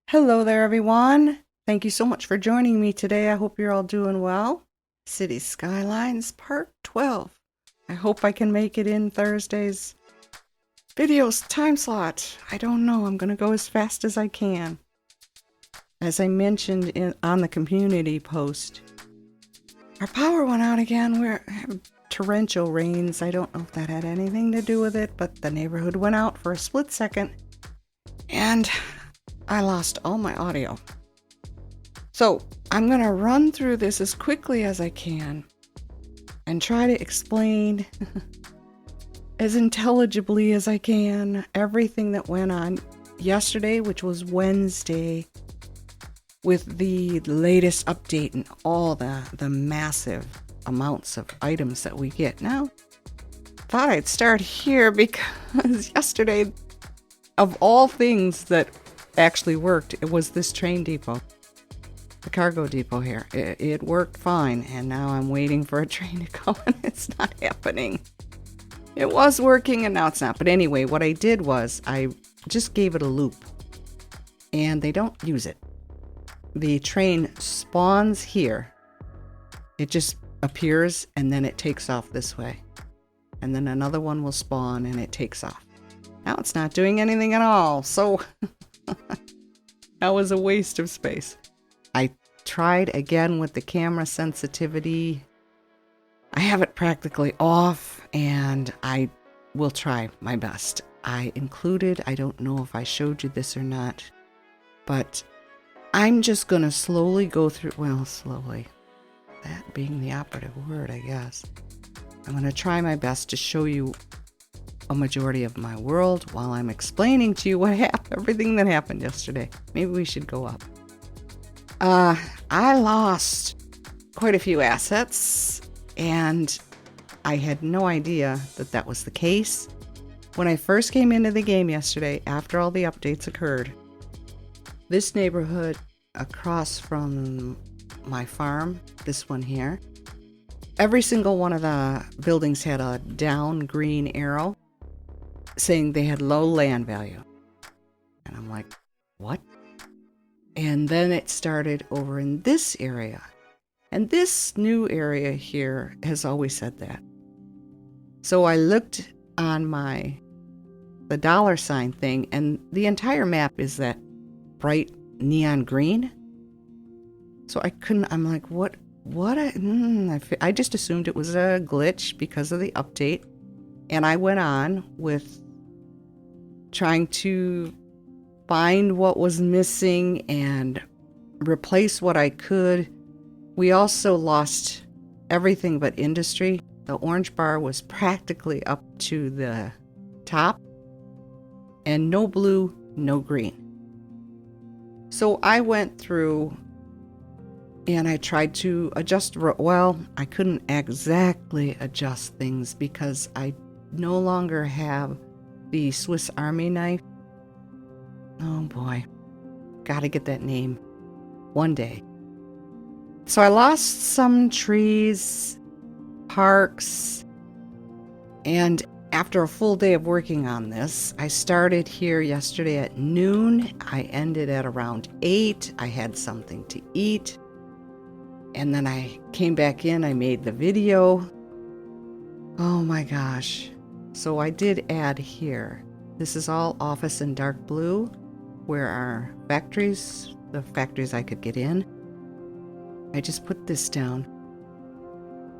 Hello there, everyone. Thank you so much for joining me today. I hope you're all doing well. City Skylines Part 12. I hope I can make it in Thursday's video's time slot. I don't know. I'm going to go as fast as I can. As I mentioned on the community post, our power went out again. We're torrential rains. I don't know if that had anything to do with it, but the neighborhood went out for a split second. And I lost all my audio. So I'm going to run through this as quickly as I can and try to explain as intelligibly as I can everything that went on yesterday, which was Wednesday, with the latest update and all the massive amounts of items that we get. Now, thought I'd start here because yesterday, of all things that actually worked, it was this train depot, the cargo depot here. It worked fine, and now I'm waiting for a train to come and it's not happening. It was working and now it's not. But anyway, what I did was I just gave it a loop, and they don't use it. The train spawns here. It just appears and then it takes off this way. And then another one will spawn and it takes off. Now it's not doing anything at all, so that was a waste of space. I tried again with the camera sensitivity. I have it practically off, and I will try my best. I don't know if I showed you this or not, but I'm just going to slowly go through, slowly, that being the operative word, I guess. I'm going to try my best to show you a majority of my world while I'm explaining to you what happened, everything that happened yesterday. Maybe we should go up. I lost quite a few assets, and I had no idea that that was the case. When I first came into the game yesterday, after all the updates occurred, this neighborhood across from my farm, this one here, every single one of the buildings had a down green arrow saying they had low land value. And I'm like, what? And then it started over in this area. And this new area here has always said that. So I looked on the dollar sign thing, and the entire map is that bright neon green. So I'm like, what? I just assumed it was a glitch because of the update. And I went on with trying to find what was missing and replace what I could. We also lost everything but industry. The orange bar was practically up to the top, and no blue, no green. So I went through and I tried to adjust. I couldn't exactly adjust things because I no longer have the Swiss Army knife. Oh boy, gotta get that name one day. So I lost some trees, parks, and after a full day of working on this, I started here yesterday at noon. I ended at around 8. I had something to eat, and then I came back in. I made the video. Oh my gosh. So I did add here. This is all office in dark blue, where our factories, the factories I could get in. I just put this down.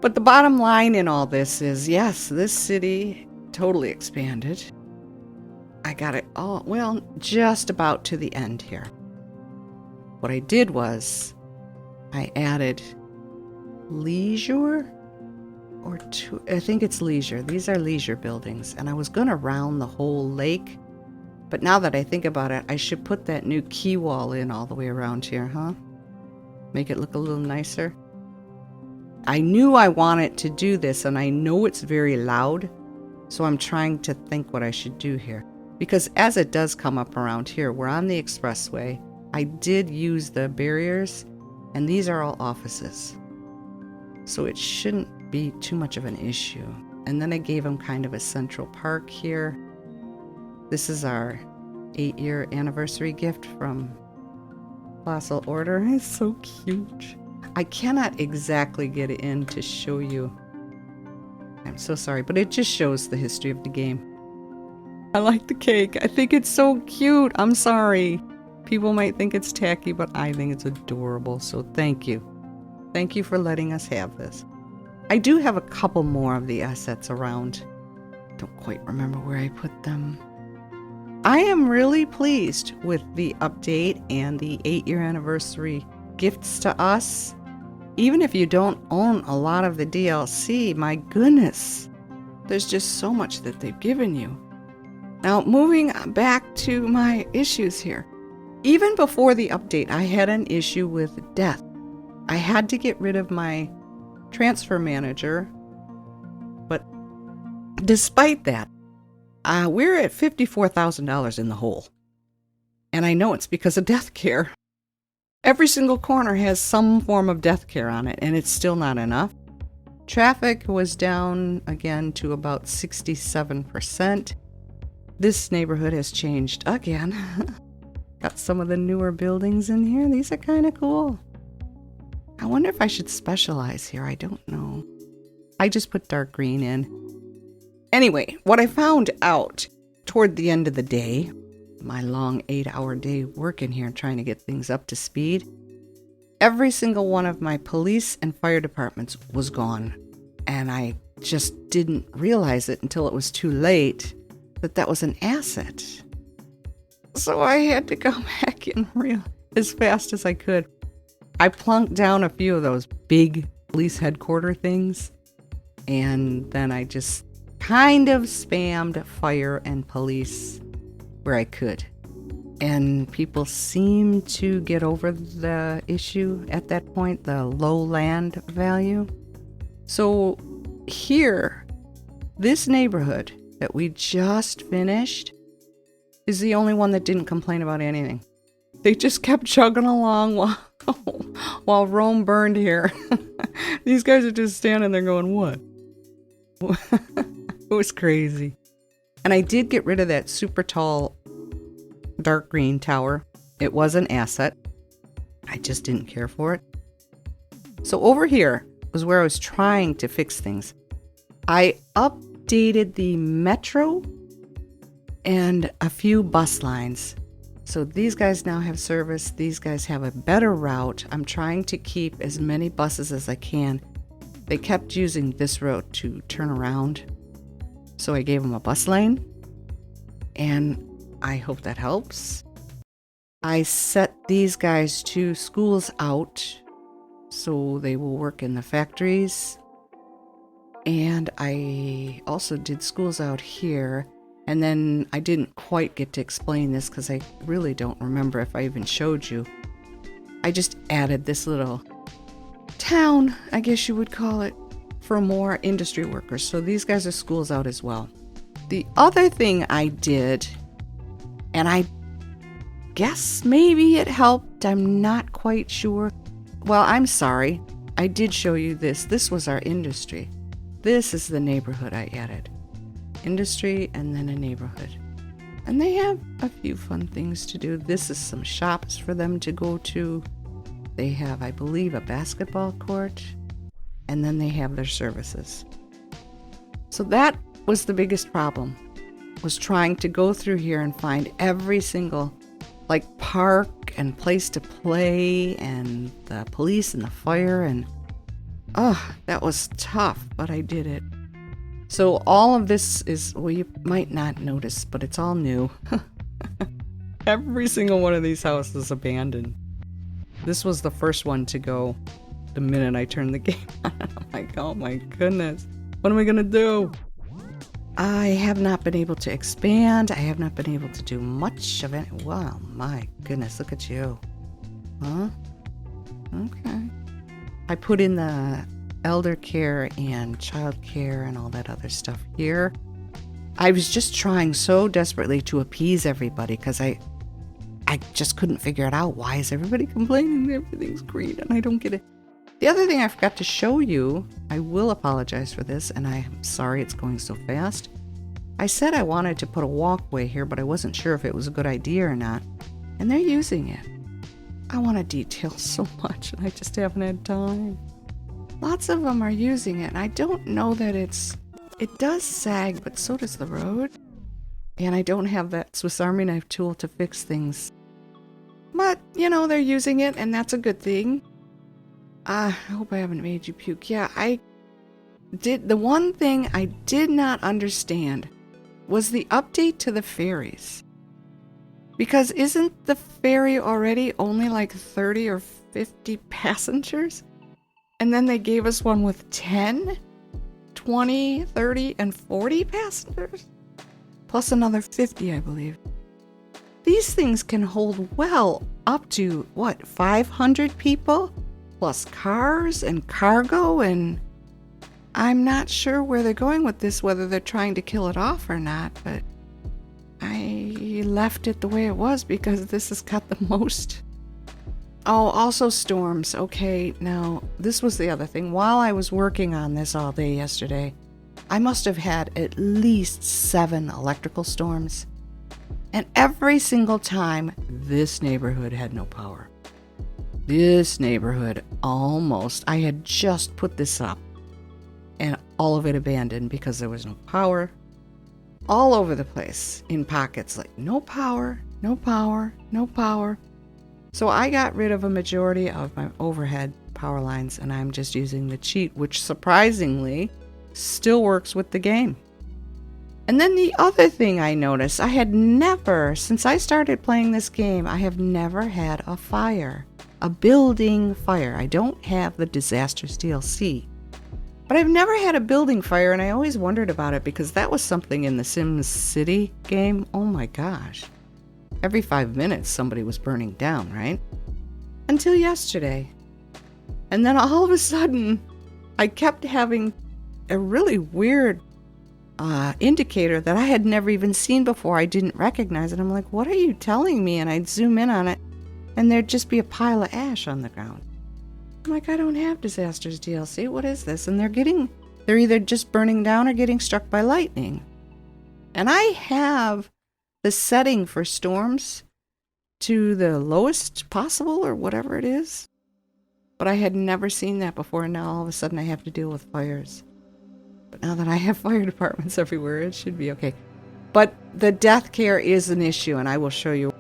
But the bottom line in all this is, yes, this city totally expanded. I got it all, just about to the end here. What I did was I added leisure, I think it's leisure. These are leisure buildings, and I was going to round the whole lake. But now that I think about it, I should put that new key wall in all the way around here, huh? Make it look a little nicer. I knew I wanted to do this, and I know it's very loud, so I'm trying to think what I should do here. Because as it does come up around here, we're on the expressway. I did use the barriers, and these are all offices. So it shouldn't be too much of an issue. And then I gave them kind of a central park here. This is our 8-year anniversary gift from Colossal Order. It's so cute. I cannot exactly get it in to show you. I'm so sorry, but it just shows the history of the game. I like the cake. I think it's so cute. I'm sorry. People might think it's tacky, but I think it's adorable. So thank you. Thank you for letting us have this. I do have a couple more of the assets around. Don't quite remember where I put them. I am really pleased with the update and the 8-year anniversary gifts to us. Even if you don't own a lot of the DLC, my goodness, there's just so much that they've given you. Now, moving back to my issues here. Even before the update, I had an issue with death. I had to get rid of my transfer manager, but despite that, we're at $54,000 in the hole. And I know it's because of death care. Every single corner has some form of death care on it, and it's still not enough. Traffic was down again to about 67%. This neighborhood has changed again. Got some of the newer buildings in here. These are kind of cool. I wonder if I should specialize here. I don't know. I just put dark green in. Anyway, what I found out toward the end of the day, my long 8-hour day working here trying to get things up to speed, every single one of my police and fire departments was gone. And I just didn't realize it until it was too late that that was an asset. So I had to go back in as fast as I could. I plunked down a few of those big police headquarter things, and then I just kind of spammed fire and police where I could. And people seem to get over the issue at that point, the low land value. So here, this neighborhood that we just finished is the only one that didn't complain about anything. They just kept chugging along while Rome burned here. These guys are just standing there going, what? It was crazy. And I did get rid of that super tall dark green tower. It was an asset. I just didn't care for it. So over here was where I was trying to fix things. I updated the metro and a few bus lines. So these guys now have service. These guys have a better route. I'm trying to keep as many buses as I can. They kept using this road to turn around. So I gave them a bus lane. And I hope that helps. I set these guys to schools out so they will work in the factories. And I also did schools out here. And then I didn't quite get to explain this because I really don't remember if I even showed you. I just added this little town, I guess you would call it, for more industry workers. So these guys are schools out as well. The other thing I did, and I guess maybe it helped, I'm not quite sure. Well, I'm sorry. I did show you this. This was our industry. This is the neighborhood I added. Industry and then a neighborhood. And they have a few fun things to do. This is some shops for them to go to. They have, I believe, a basketball court. And then they have their services. So that was the biggest problem, was trying to go through here and find every single park and place to play and the police and the fire, and that was tough, but I did it. So all of this is, well, you might not notice, but it's all new. Every single one of these houses is abandoned. This was the first one to go the minute I turned the game on. I'm like, oh my goodness, what am I gonna do? I have not been able to expand. I have not been able to do much of it. Wow, my goodness, look at you. Huh? Okay. I put in the elder care and child care and all that other stuff here. I was just trying so desperately to appease everybody because I just couldn't figure it out. Why is everybody complaining everything's green and I don't get it? The other thing I forgot to show you, I will apologize for this, and I'm sorry it's going so fast. I said I wanted to put a walkway here, but I wasn't sure if it was a good idea or not. And they're using it. I want to detail so much, and I just haven't had time. Lots of them are using it, and I don't know that it does sag, but so does the road. And I don't have that Swiss Army knife tool to fix things. But, you know, they're using it, and that's a good thing. I hope I haven't made you puke. Yeah, the one thing I did not understand was the update to the ferries. Because isn't the ferry already only like 30 or 50 passengers? And then they gave us one with 10, 20, 30, and 40 passengers? Plus another 50, I believe. These things can hold well up to, 500 people? Plus cars and cargo, and I'm not sure where they're going with this, whether they're trying to kill it off or not, but I left it the way it was because this has got the most. Oh, also storms. Okay, now, this was the other thing. While I was working on this all day yesterday, I must have had at least 7 electrical storms. And every single time, this neighborhood had no power. This neighborhood almost, I had just put this up, and all of it abandoned because there was no power. All over the place, in pockets, like no power, no power, no power. So I got rid of a majority of my overhead power lines, and I'm just using the cheat, which surprisingly still works with the game. And then the other thing I noticed, I had never, since I started playing this game, I have never had a fire, a building fire. I don't have the Disasters DLC, but I've never had a building fire, and I always wondered about it because that was something in the Sims City game. Oh my gosh. Every 5 minutes somebody was burning down, right? Until yesterday. And then all of a sudden, I kept having a really weird indicator that I had never even seen before. I didn't recognize it. I'm like, what are you telling me? And I'd zoom in on it, and there'd just be a pile of ash on the ground. I'm like, I don't have Disasters DLC. What is this? And they're either just burning down or getting struck by lightning. And I have the setting for storms to the lowest possible or whatever it is. But I had never seen that before, and now all of a sudden I have to deal with fires. But now that I have fire departments everywhere, it should be okay. But the death care is an issue, and I will show you.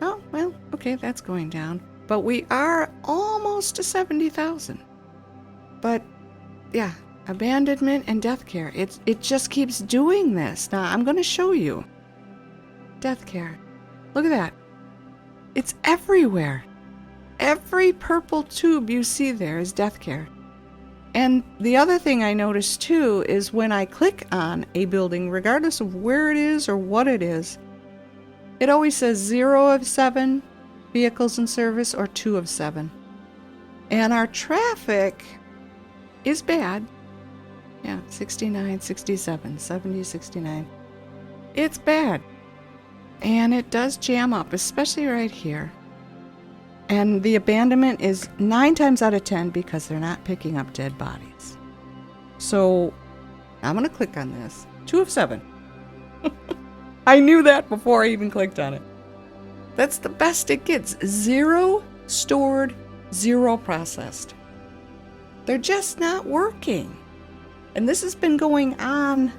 Oh, well, okay, that's going down. But we are almost to 70,000. But, yeah, abandonment and death care. It just keeps doing this. Now, I'm going to show you. Death care. Look at that. It's everywhere. Every purple tube you see there is death care. And the other thing I noticed too is when I click on a building, regardless of where it is or what it is, it always says 0 of 7 vehicles in service or 2 of 7. And our traffic is bad. Yeah, 69, 67, 70, 69. It's bad. And it does jam up, especially right here. And the abandonment is 9 times out of 10 because they're not picking up dead bodies. So I'm going to click on this. 2 of 7. I knew that before I even clicked on it. That's the best it gets. 0 stored, 0 processed. They're just not working. And this has been going on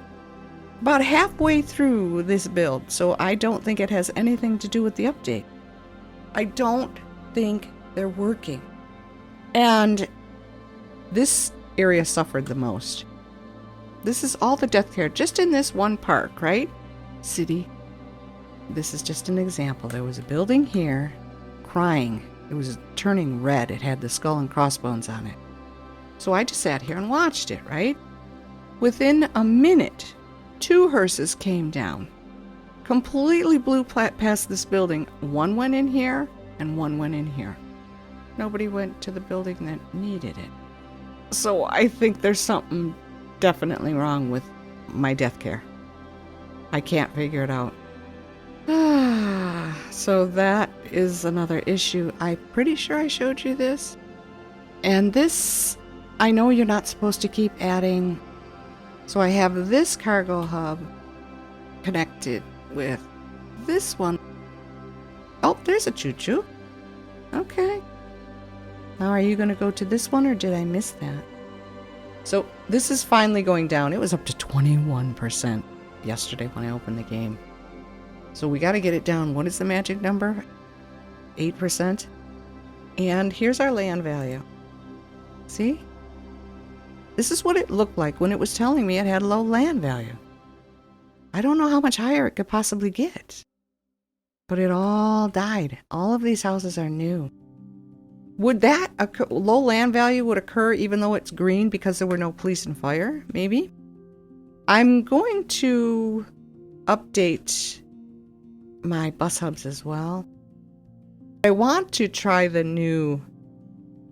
about halfway through this build, so I don't think it has anything to do with the update. I don't think they're working. And this area suffered the most. This is all the death care just in this one park, right? City. This is just an example. There was a building here crying. It was turning red. It had the skull and crossbones on it. So I just sat here and watched it, right? Within a minute, 2 hearses came down. Completely blew past this building. One went in here and one went in here. Nobody went to the building that needed it. So I think there's something definitely wrong with my death care. I can't figure it out. So that is another issue. I'm pretty sure I showed you this. And this, I know you're not supposed to keep adding. So I have this cargo hub connected with this one. Oh, there's a choo-choo. Okay. Now, are you going to go to this one, or did I miss that? So this is finally going down. It was up to 21% yesterday when I opened the game. So we got to get it down. What is the magic number? 8%. And here's our land value. See? This is what it looked like when it was telling me it had low land value. I don't know how much higher it could possibly get. But it all died. All of these houses are new. Would that occur, low land value would occur even though it's green because there were no police and fire? Maybe. I'm going to update my bus hubs as well. I want to try the new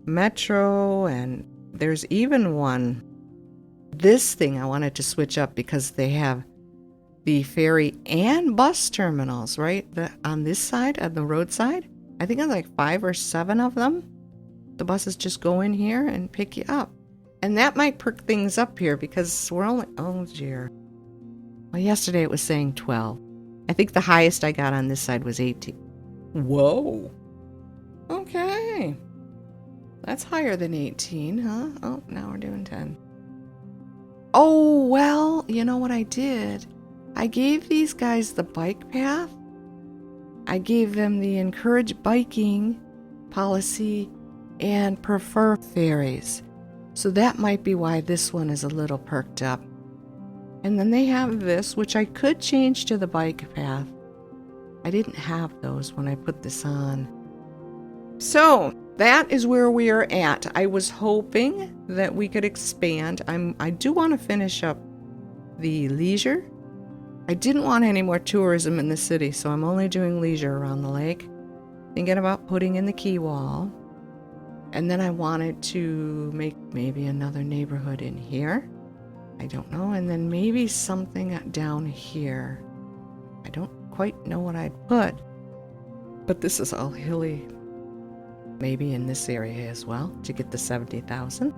metro, and there's even one. This thing I wanted to switch up because they have the ferry and bus terminals, right? On this side, on the roadside. I think there's like 5 or 7 of them. The buses just go in here and pick you up. And that might perk things up here because we're only, oh dear. Well, yesterday it was saying 12. I think the highest I got on this side was 18. Whoa. Okay. That's higher than 18, huh? Oh, now we're doing 10. Oh, well, you know what I did? I gave these guys the bike path. I gave them the encourage biking policy and prefer ferries. So that might be why this one is a little perked up. And then they have this, which I could change to the bike path. I didn't have those when I put this on. So that is where we are at. I was hoping that we could expand. I do want to finish up the leisure. I didn't want any more tourism in the city, so I'm only doing leisure around the lake. Thinking about putting in the quay wall. And then I wanted to make maybe another neighborhood in here. I don't know. And then maybe something down here. I don't quite know what I'd put. But this is all hilly. Maybe in this area as well to get the 70,000.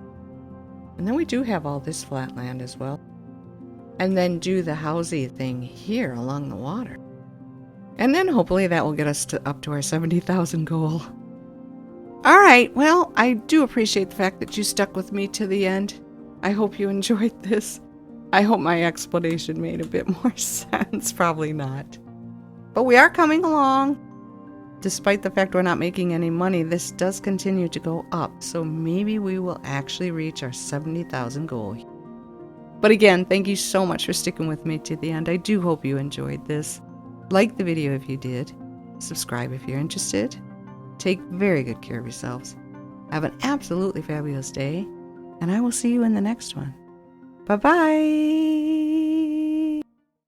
And then we do have all this flat land as well. And then do the housey thing here along the water. And then hopefully that will get us up to our 70,000 goal. All right, well, I do appreciate the fact that you stuck with me to the end. I hope you enjoyed this. I hope my explanation made a bit more sense. Probably not. But we are coming along. Despite the fact we're not making any money, this does continue to go up. So maybe we will actually reach our 70,000 goal. But again, thank you so much for sticking with me to the end. I do hope you enjoyed this. Like the video if you did. Subscribe if you're interested. Take very good care of yourselves. Have an absolutely fabulous day. And I will see you in the next one. Bye-bye.